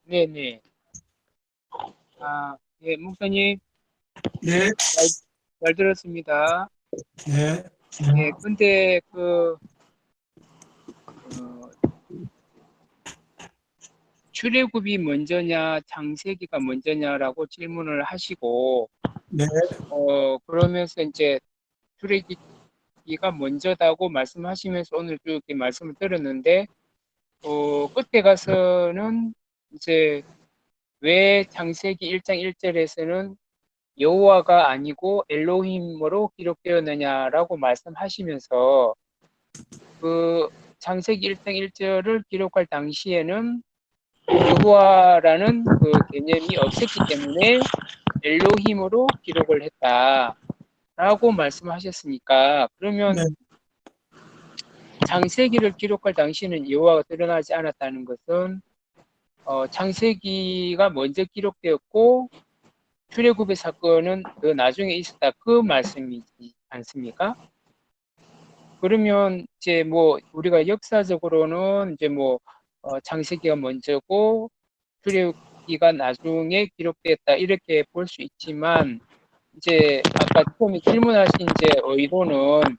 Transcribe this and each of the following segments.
네네. 예, 목사님, 네, 잘, 잘 들었습니다. 네, 예, 근데 어, 출애굽이 먼저냐, 창세기가 먼저냐라고 질문을 하시고, 네, 그러면서 이제 출애굽기가 먼저다고 말씀하시면서 오늘 쭉 이렇게 말씀을 들었는데, 끝에 가서는 이제 왜 창세기 1장 1절에서는 여호와가 아니고 엘로힘으로 기록되었느냐라고 말씀하시면서 그 창세기 1장 1절을 기록할 당시에는 여호와라는 그 개념이 없었기 때문에 엘로힘으로 기록을 했다라고 말씀하셨으니까 네, 그러면 창세기를 기록할 당시에는 여호와가 드러나지 않았다는 것은 창세기가 먼저 기록되었고 출애굽의 사건은 더 나중에 있었다 그 말씀이지 않습니까? 그러면 이제 뭐 우리가 역사적으로는 이제 뭐 창세기가 먼저고 출애굽기가 나중에 기록됐다 이렇게 볼 수 있지만 이제 아까 처음에 질문하신 이제 의도는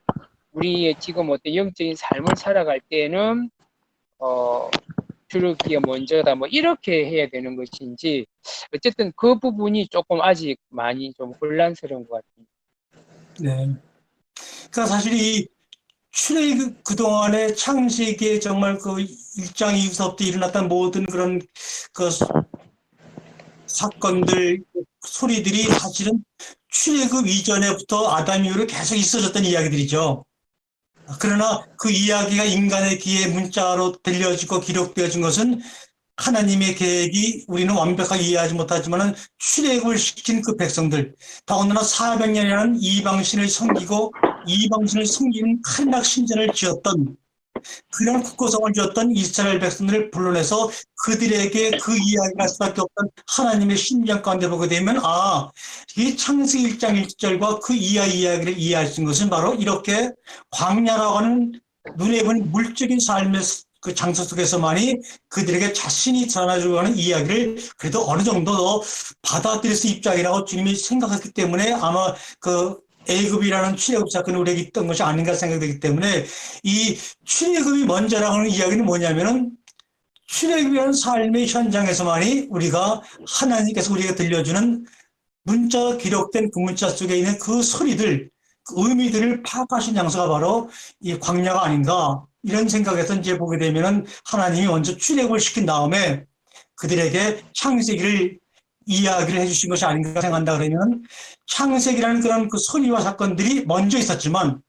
우리의 지금 어떤 영적인 삶을 살아갈 때는 어 출애굽기가 먼저다 뭐 이렇게 해야 되는 것인지 어쨌든 그 부분이 조금 아직 많이 좀 혼란스러운 것 같습니다. 네. 그러니까 사실 이 출애굽 그동안의 창세기에 정말 그 일장 이후서부터 일어났던 모든 그런 그 사건들, 소리들이 사실은 출애굽 이전에부터 아담 이후로 계속 있어졌던 이야기들이죠. 그러나 그 이야기가 인간의 귀에 문자로 들려지고 기록되어진 것은 하나님의 계획이 우리는 완벽하게 이해하지 못하지만 출애굽을 시킨 그 백성들, 더군다나 400년이라는 이방신을 섬기고 이방신을 섬기는 칼락 신전을 지었던 그런 국고성을 지었던 이스라엘 백성들을 불러내서 그들에게 그 이야기를 할 수밖에 없던 하나님의 심정 가운데 보게 되면 이 창세기 1장 1절과 그 이하 이야기를 이해할 수 있는 것은 바로 이렇게 광야라고 하는 눈에 보이는 물적인 삶의 그 장소 속에서만이 그들에게 자신이 전해주고 하는 이야기를 그래도 어느 정도 더 받아들일 수 입장이라고 주님이 생각했기 때문에 아마 그 애굽이라는 출애굽 사건이 우리에게 있던 것이 아닌가 생각되기 때문에 이 출애굽이 먼저라고 하는 이야기는 뭐냐면은 출애굽이라는 삶의 현장에서만이 우리가 하나님께서 우리에게 들려주는 문자 기록된 그 문자 속에 있는 그 소리들, 그 의미들을 파악하신 장소가 바로 이 광야가 아닌가 이런 생각에서 이제 보게 되면은 하나님이 먼저 출애굽을 시킨 다음에 그들에게 창세기를 이야기를 해주신 것이 아닌가 생각한다 그러면 창세기라는 그런 그 소리와 사건들이 먼저 있었지만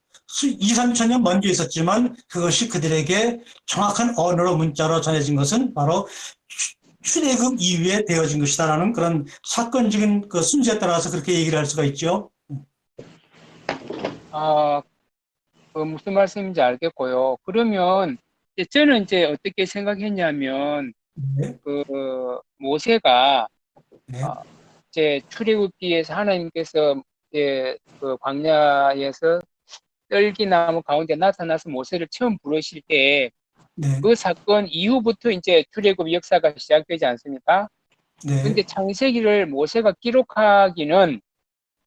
2, 3천 년 먼저 있었지만 그것이 그들에게 정확한 언어로 문자로 전해진 것은 바로 출애굽 이후에 되어진 것이다라는 그런 사건적인 그 순서에 따라서 그렇게 얘기를 할 수가 있죠. 아, 무슨 말씀인지 알겠고요. 그러면 이제 저는 이제 어떻게 생각했냐면 네, 그 모세가 네, 어, 이제 출애굽기에서 하나님께서 이제 그 광야에서 떨기나무 가운데 나타나서 모세를 처음 부르실 때 네, 그 사건 이후부터 이제 출애굽 역사가 시작되지 않습니까? 네, 근데 창세기를 모세가 기록하기는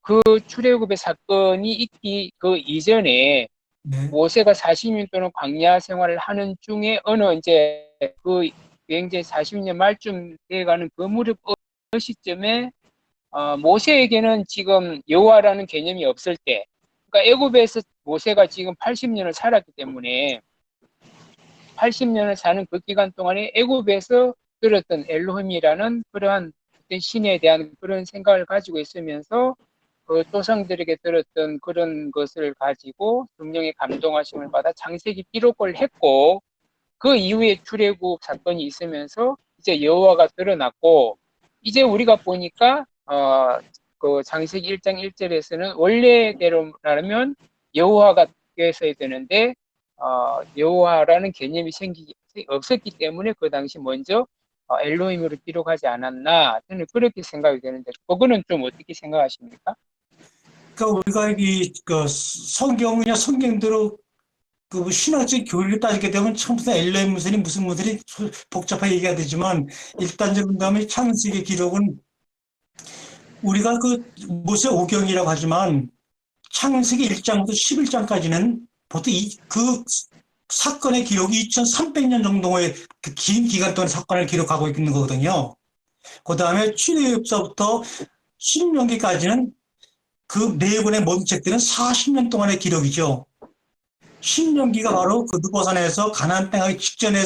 그 출애굽의 사건이 있기 그 이전에 네, 모세가 40년 동안 광야 생활을 하는 중에 어느 이제 그 굉장히 40년 말쯤 돼가는 그 무렵 어느 시점에 모세에게는 지금 여호와라는 개념이 없을 때, 그러니까 애굽에서 모세가 지금 80년을 살았기 때문에 80년을 사는 그 기간 동안에 애굽에서 들었던 엘로힘이라는 그러한 신에 대한 그런 생각을 가지고 있으면서 그 조상들에게 들었던 그런 것을 가지고 성령의 감동하심을 받아 창세기 기록을 했고 그 이후에 출애굽 사건이 있으면서 이제 여호와가 드러났고 이제 우리가 보니까 그 창세기 1장 1절에서는 원래대로라면 여호와가 되었어야 되는데 여호와라는 개념이 생기 없었기 때문에 그 당시 먼저 엘로힘으로 기록하지 않았나 저는 그렇게 생각이 되는데 그거는 좀 어떻게 생각하십니까? 그러니까 우리가 이 그 성경이냐 성경대로 그 신학적 교리를 따지게 되면 처음부터 엘레 무슨이 무슨 무슨이 복잡하게 얘기가 되지만 일단적인 다음에 창세기 기록은 우리가 그 모세 오경이라고 하지만 창세기 1장부터 11장까지는 보통 그 사건의 기록이 2300년 정도의 그 긴 기간 동안 사건을 기록하고 있는 거거든요. 그 다음에 출애굽서부터 신명기까지는 그 네 권의 모든 책들은 40년 동안의 기록이죠. 신명기가 바로 그 느보산에서 가나안 땅 가기 직전에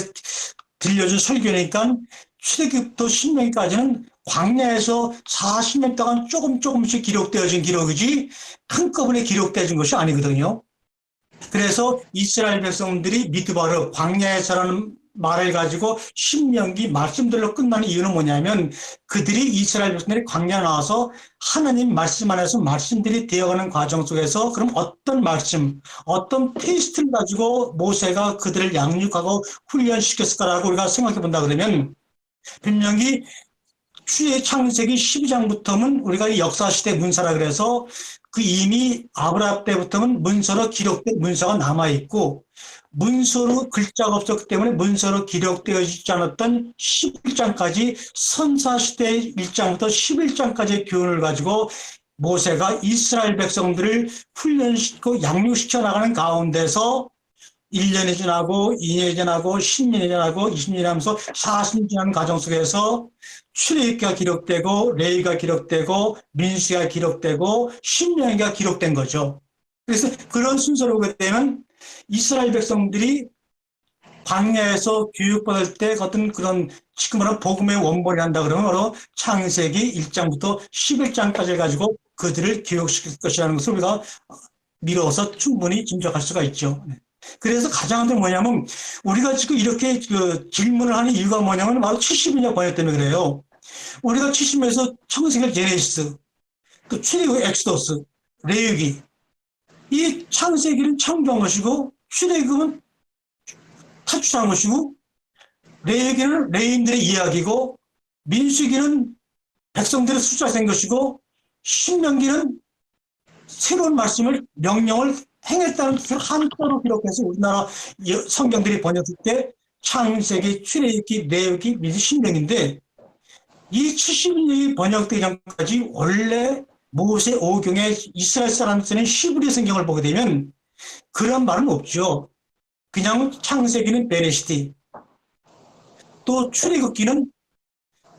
들려준 설교니까 출애굽부터 신명기까지는 광야에서 40년 동안 조금씩 기록되어진 기록이지 한꺼번에 기록되어진 것이 아니거든요. 그래서 이스라엘 백성들이 미드바르 광야에서라는 말을 가지고 신명기 말씀들로 끝나는 이유는 뭐냐면 그들이 이스라엘 백성들이 광야 나와서 하나님 말씀 안에서 말씀들이 되어가는 과정 속에서 그럼 어떤 말씀, 어떤 테이스트를 가지고 모세가 그들을 양육하고 훈련시켰을까라고 우리가 생각해 본다 그러면 분명히 창세기 12장부터는 우리가 역사시대 문서라 그래서 그 이미 아브라함 때부터는 문서로 기록된 문서가 남아있고 문서로 글자가 없었기 때문에 문서로 기록되어 있지 않았던 11장까지 선사시대 1장부터 11장까지의 교훈을 가지고 모세가 이스라엘 백성들을 훈련시키고 양육시켜 나가는 가운데서 1년이 지나고 2년이 지나고 10년이 지나고 20년이 하면서 40년이 지나는 과정 속에서 출애굽기가 기록되고 레위가 기록되고 민수기가 기록되고 신명기가 기록된 거죠. 그래서 그런 순서로 보게 되면 이스라엘 백성들이 광야에서 교육받을 때 어떤 그런 지금 말하는 복음의 원본이 한다 그러면 바로 창세기 1장부터 11장까지 가지고 그들을 교육시킬 것이라는 것을 우리가 미뤄서 충분히 짐작할 수가 있죠. 그래서 가장 한데 뭐냐면 우리가 지금 이렇게 그 질문을 하는 이유가 뭐냐면 바로 70년 번역 때문에 그래요. 우리가 70년에서 창세기 제네시스, 또 출애굽 엑소더스, 레위기 이 창세기는 창조한 것이고 출애굽은 탈출한 것이고 레위기는 레인들의 이야기고 민수기는 백성들의 숫자가 된 것이고 신명기는 새로운 말씀을 명령을 행했다는 것을 한자로 기록해서 우리나라 성경들이 번역할 때 창세기, 출애굽기, 레위기, 민수, 신명인데 이 70년이 번역되기 전까지 원래 모세 오경에 이스라엘 사람 쓰는 히브리 성경을 보게 되면 그런 말은 없죠. 그냥 창세기는 베레시티, 또 출애굽기는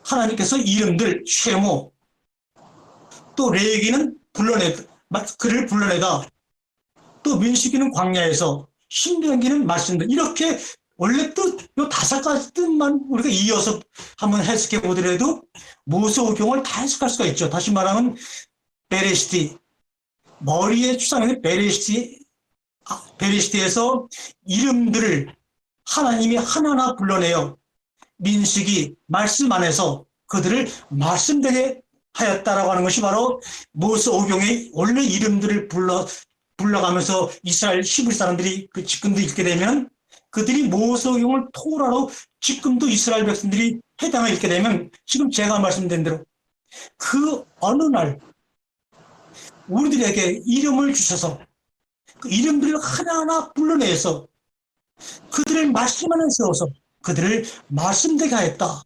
하나님께서 이름들 쉐모, 또 레위기는 그를 불러내다, 또 민수기는 광야에서, 신명기는 말씀들 이렇게 원래 뜻, 요 5가지 뜻만 우리가 이어서 한번 해석해 보더라도 모세오경을 다 해석할 수가 있죠. 다시 말하면 베레시티, 머리에 추상하는 베레시티에서 이름들을 하나님이 하나하나 불러내어 민수기 말씀 안에서 그들을 말씀되게 하였다라고 하는 것이 바로 모세오경의 원래 이름들을 불러가면서 이스라엘 히브리 사람들이 그 지금도 읽게 되면 그들이 모세오경을 토라로 지금도 이스라엘 백성들이 해당을 읽게 되면 지금 제가 말씀드린 대로 그 어느 날 우리들에게 이름을 주셔서 그 이름들을 하나하나 불러내서 그들을 말씀 안에 세워서 그들을 말씀되게 하였다.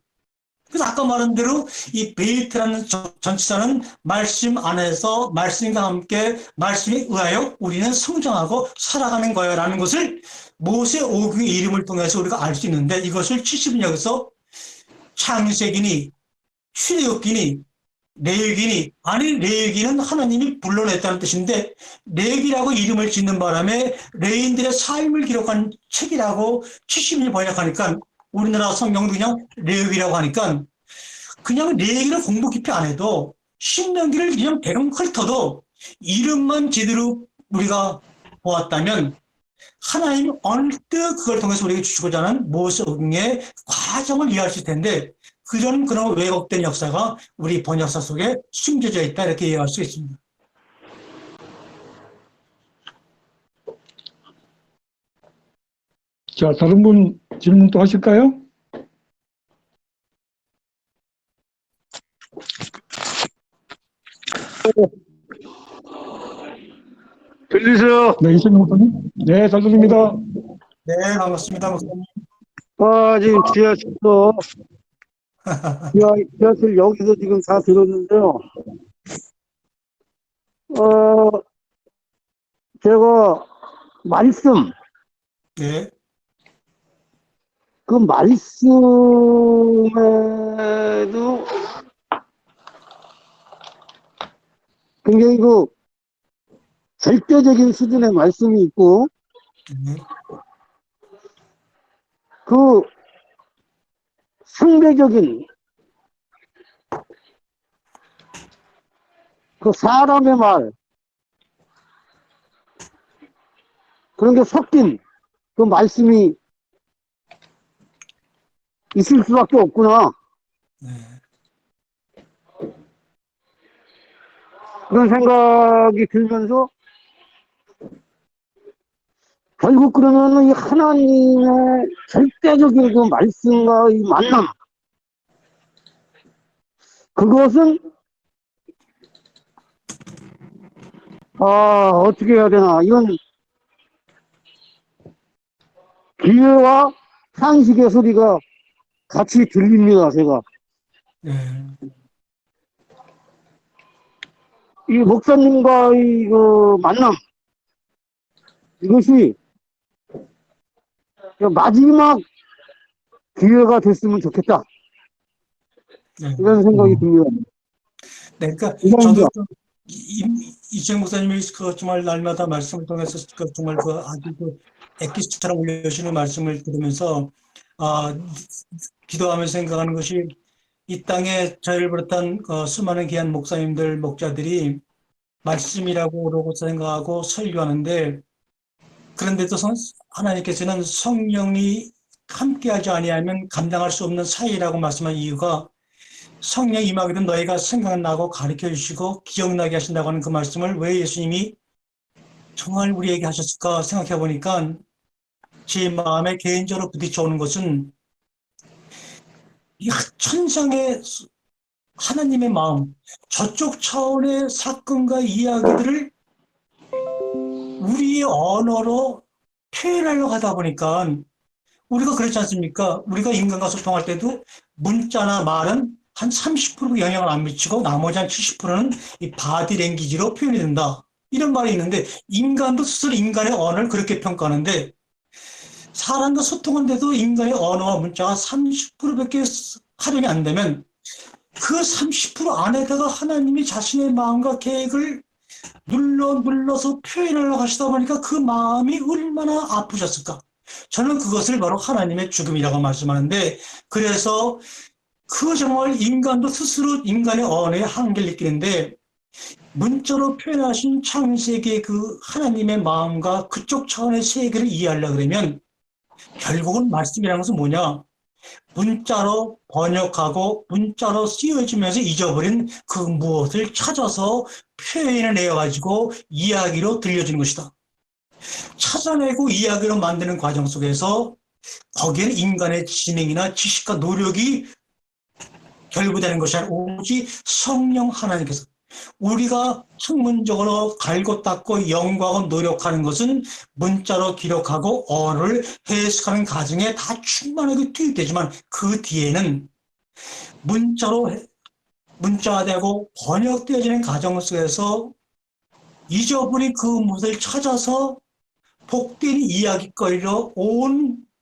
그래서 아까 말한 대로 이 베이트라는 전치사는 말씀 안에서 말씀과 함께 말씀에 의하여 우리는 성장하고 살아가는 거야라는 것을 모세 오경의 이름을 통해서 우리가 알 수 있는데 이것을 70년에서 창세기니 출애굽기니 레위기니 아니 레위기는 하나님이 불러냈다는 뜻인데 레위기라고 이름을 짓는 바람에 레위인들의 삶을 기록한 책이라고 70년이 번역하니까 우리나라 성경도 그냥 레위기라고 하니까 그냥 레위기를 공부 깊이 안 해도 신명기를 그냥 대강 훑어도 이름만 제대로 우리가 보았다면 하나님이 언뜻 그걸 통해서 우리에게 주시고자 하는 모세오경의 과정을 이해할 수 있을 텐데 그런 왜곡된 역사가 우리 번역사 속에 숨겨져 있다 이렇게 이해할 수 있습니다. 자, 다른 분 질문 또 하실까요? 들리세요? 네, 이승 목사님. 네, 잘 들립니다. 네, 반갑습니다, 목사님. 지금 지하철도, 지하철 여기서 지금 다 들었는데요. 제가 말씀, 네, 그 말씀에도 굉장히 그 절대적인 수준의 말씀이 있고, 네, 그 상대적인 그 사람의 말, 그런 게 섞인 그 말씀이 있을 수밖에 없구나. 네, 그런 생각이 들면서 결국 그러면 이 하나님의 절대적인 그 말씀과 이 만남, 그것은 어떻게 해야 되나, 이건 기회와 상식의 소리가 같이 들립니다. 제가 네, 이 목사님과의 그 만남, 이것이 마지막 기회가 됐으면 좋겠다, 네. 이런 생각이 듭니다. 네, 그러니까 이상입니다. 저도 이재 목사님이 그 정말 날마다 말씀을 통해서 그 정말 그 아주 그 엑기스처럼 올려주시는 말씀을 들으면서 아, 기도하면서 생각하는 것이 이 땅에 저희를 비롯한 수많은 귀한 목사님들, 목자들이 말씀이라고 그러고 생각하고 설교하는데 그런데도 하나님께서는 성령이 함께하지 아니하면 감당할 수 없는 사이라고 말씀한 이유가 성령 임하게 된 너희가 생각나고 가르쳐 주시고 기억나게 하신다고 하는 그 말씀을 왜 예수님이 정말 우리에게 하셨을까 생각해 보니까 제 마음에 개인적으로 부딪혀오는 것은 이 천상의 하나님의 마음, 저쪽 차원의 사건과 이야기들을 우리의 언어로 표현하려고 하다 보니까 우리가 그렇지 않습니까? 우리가 인간과 소통할 때도 문자나 말은 한 30% 영향을 안 미치고 나머지 한 70%는 이 바디랭귀지로 표현이 된다. 이런 말이 있는데 인간도 스스로 인간의 언어를 그렇게 평가하는데 사람과 소통하는데도 인간의 언어와 문자가 30%밖에 활용이 안 되면 그 30% 안에다가 하나님이 자신의 마음과 계획을 눌러서 표현하려고 하시다 보니까 그 마음이 얼마나 아프셨을까. 저는 그것을 바로 하나님의 죽음이라고 말씀하는데 그래서 그 정말 인간도 스스로 인간의 언어에 한계를 느끼는데 문자로 표현하신 창세기의 그 하나님의 마음과 그쪽 차원의 세계를 이해하려고 그러면 결국은 말씀이라는 것은 뭐냐? 문자로 번역하고 문자로 쓰여지면서 잊어버린 그 무엇을 찾아서 표현을 내어가지고 이야기로 들려주는 것이다. 찾아내고 이야기로 만드는 과정 속에서 거기에는 인간의 지능이나 지식과 노력이 결부되는 것이 아니라 오직 성령 하나님께서 우리가 학문적으로 갈고 닦고 연구하고 노력하는 것은 문자로 기록하고 언어를 해석하는 과정에 다 충분하게 투입되지만 그 뒤에는 문자화되고 번역되어지는 과정 속에서 잊어버린 그 무엇을 찾아서 복된 이야기거리로 온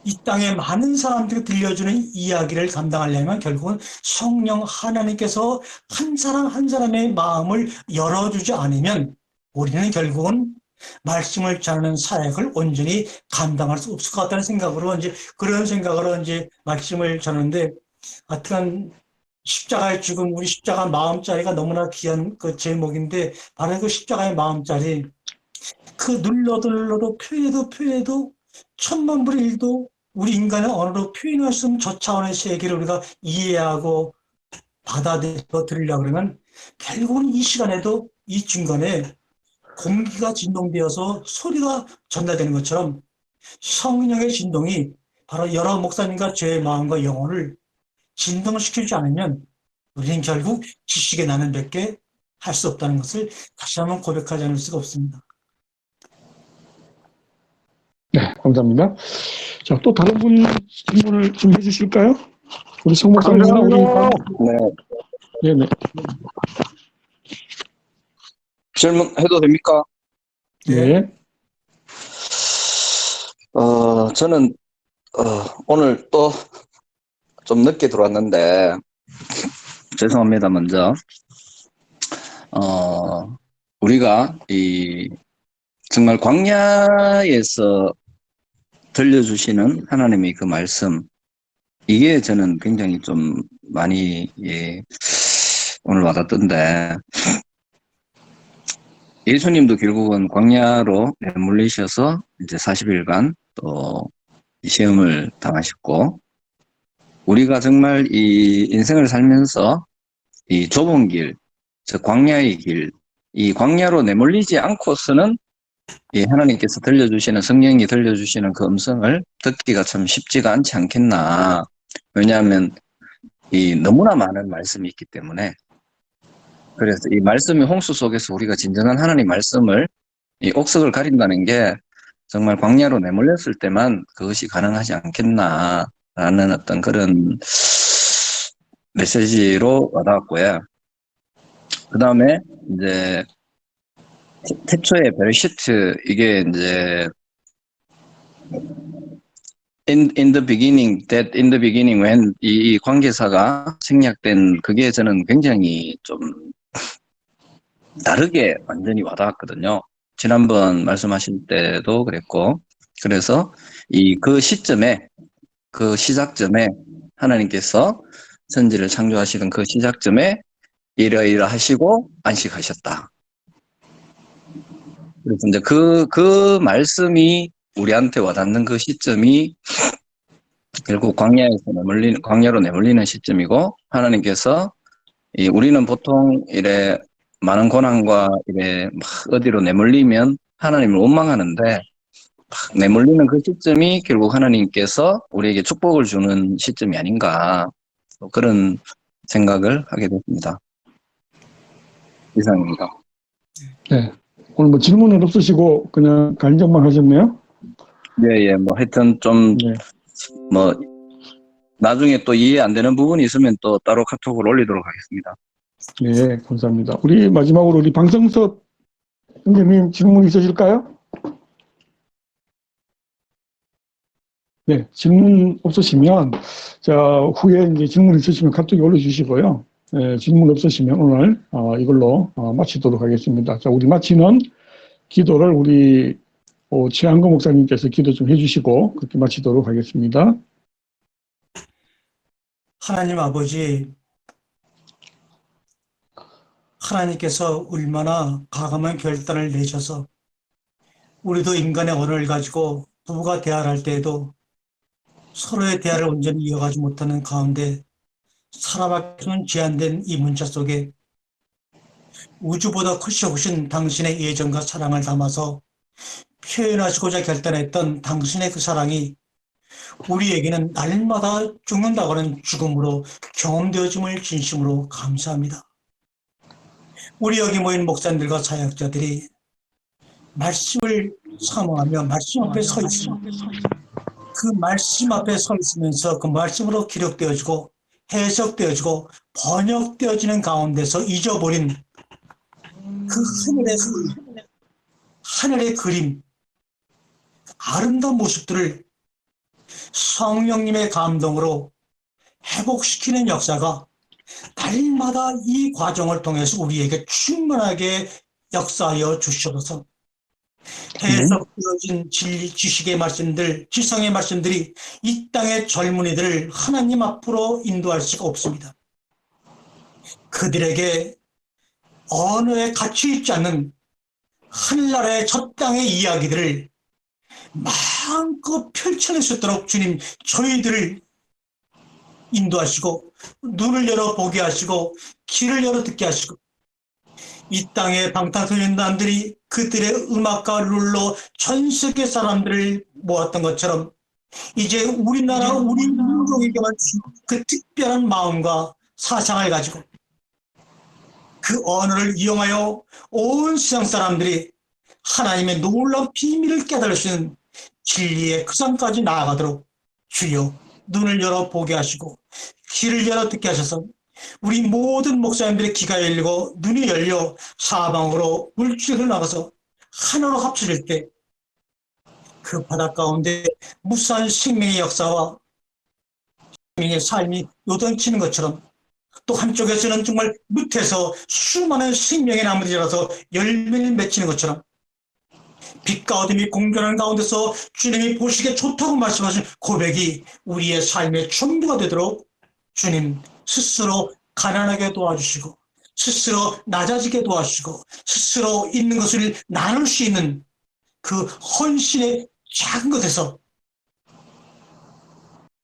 이 땅에 많은 사람들이 들려주는 이야기를 감당하려면 결국은 성령 하나님께서 한 사람 한 사람의 마음을 열어주지 않으면 우리는 결국은 말씀을 전하는 사역을 온전히 감당할 수 없을 것 같다는 생각으로 그런 생각으로 말씀을 전하는데 하여튼 십자가의 죽음, 우리 십자가 마음자리가 너무나 귀한 그 제목인데 바로 그 십자가의 마음자리 그 눌러도 표현해도 천만분의 일도 우리 인간의 언어로 표현할 수 없는 저 차원의 세계를 우리가 이해하고 받아들여 들으려고 그러면 결국은 이 시간에도 이 중간에 공기가 진동되어서 소리가 전달되는 것처럼 성령의 진동이 바로 여러 목사님과 제 마음과 영혼을 진동시키지 않으면 우리는 결국 지식의 나는 밖에 할 수 없다는 것을 다시 한번 고백하지 않을 수가 없습니다. 네, 감사합니다. 자, 또 다른 분 질문을 좀 해주실까요? 우리 성 목사님이나 우리 네, 네네. 질문해도 됩니까? 네. 저는, 오늘 또 좀 늦게 들어왔는데, 죄송합니다, 먼저. 우리가 정말 광야에서 들려주시는 하나님의 그 말씀, 이게 저는 굉장히 좀 많이, 오늘 와닿던데, 예수님도 결국은 광야로 내몰리셔서 이제 40일간 또 시험을 당하셨고, 우리가 정말 이 인생을 살면서 이 좁은 길, 즉 광야의 길, 이 광야로 내몰리지 않고서는 이 하나님께서 들려주시는, 성령이 들려주시는 그 음성을 듣기가 참 쉽지가 않지 않겠나. 왜냐하면 이 너무나 많은 말씀이 있기 때문에. 그래서 이 말씀의 홍수 속에서 우리가 진정한 하나님 말씀을, 이 옥석을 가린다는 게 정말 광야로 내몰렸을 때만 그것이 가능하지 않겠나라는 어떤 그런 메시지로 와닿았고요. 그 다음에 이제 태초의 베르시트, 이게 이제 in the beginning, that in the beginning when 이 관계사가 생략된 그게 저는 굉장히 좀 다르게 완전히 와닿았거든요. 지난번 말씀하실 때도 그랬고, 그래서 그 시점에, 그 시작점에 하나님께서 천지를 창조하시던 그 시작점에 이러이러하시고 안식하셨다. 그래서 이제 그 말씀이 우리한테 와닿는 그 시점이 결국 광야로 내몰리는 시점이고, 하나님께서 우리는 보통 이래 많은 고난과 이래 막 어디로 내몰리면 하나님을 원망하는데, 막 내몰리는 그 시점이 결국 하나님께서 우리에게 축복을 주는 시점이 아닌가, 그런 생각을 하게 됐습니다. 이상입니다. 네. 오늘 뭐 질문은 없으시고 그냥 간증만 하셨네요? 예, 뭐 하여튼 좀, 네. 뭐, 나중에 또 이해 안 되는 부분이 있으면 또 따로 카톡을 올리도록 하겠습니다. 네, 감사합니다. 우리 마지막으로 우리 방성섭 형제님 질문 있으실까요? 네, 질문 없으시면, 자, 후에 이제 질문 있으시면 카톡에 올려주시고요. 네, 질문 없으시면 오늘 이걸로 마치도록 하겠습니다. 자, 우리 마치는 기도를 우리 최한거 목사님께서 기도 좀 해주시고 그렇게 마치도록 하겠습니다. 하나님 아버지, 하나님께서 얼마나 과감한 결단을 내셔서 우리도 인간의 언어를 가지고 부부가 대화를 할 때에도 서로의 대화를 온전히 이어가지 못하는 가운데 살아가기는 제한된 이 문자 속에 우주보다 크시오신 당신의 예정과 사랑을 담아서 표현하시고자 결단했던 당신의 그 사랑이 우리에게는 날마다 죽는다고 하는 죽음으로 경험되어짐을 진심으로 감사합니다. 우리 여기 모인 목사님들과 사역자들이 말씀을 사모하며 말씀 앞에 서 있습니다. 그 말씀 앞에 서 있으면서 그 말씀으로 기록되어지고 해석되어지고 번역되어지는 가운데서 잊어버린 그 하늘의 그림, 아름다운 모습들을 성령님의 감동으로 회복시키는 역사가 날마다 이 과정을 통해서 우리에게 충만하게 역사하여 주시옵소서. 해석되어진 진리, 지식의 말씀들, 지성의 말씀들이 이 땅의 젊은이들을 하나님 앞으로 인도할 수가 없습니다. 그들에게 언어에 갇혀 있지 않는 하늘나라의 저 땅의 이야기들을 마음껏 펼쳐낼 수 있도록 주님, 저희들을 인도하시고 눈을 열어 보게 하시고 귀를 열어 듣게 하시고, 이 땅의 방탄소년단들이 그들의 음악과 룰로 전 세계 사람들을 모았던 것처럼 이제 우리나라 우리 민족에게만 그 특별한 마음과 사상을 가지고 그 언어를 이용하여 온 세상 사람들이 하나님의 놀라운 비밀을 깨달을 수 있는 진리의 그 산까지 나아가도록 주여 눈을 열어 보게 하시고 귀를 열어 듣게 하셔서 우리 모든 목사님들의 귀가 열리고 눈이 열려 사방으로 물줄이 흘러나가서 하나로 합쳐질 때 그 바다 가운데 무수한 생명의 역사와 생명의 삶이 요동치는 것처럼 또 한쪽에서는 정말 밑에서 수많은 생명의 나무들이 자라서 열매를 맺히는 것처럼 빛과 어둠이 공존하는 가운데서 주님이 보시기에 좋다고 말씀하신 고백이 우리의 삶의 전부가 되도록 주님 스스로 가난하게 도와주시고 스스로 낮아지게 도와주시고 스스로 있는 것을 나눌 수 있는 그 헌신의 작은 것에서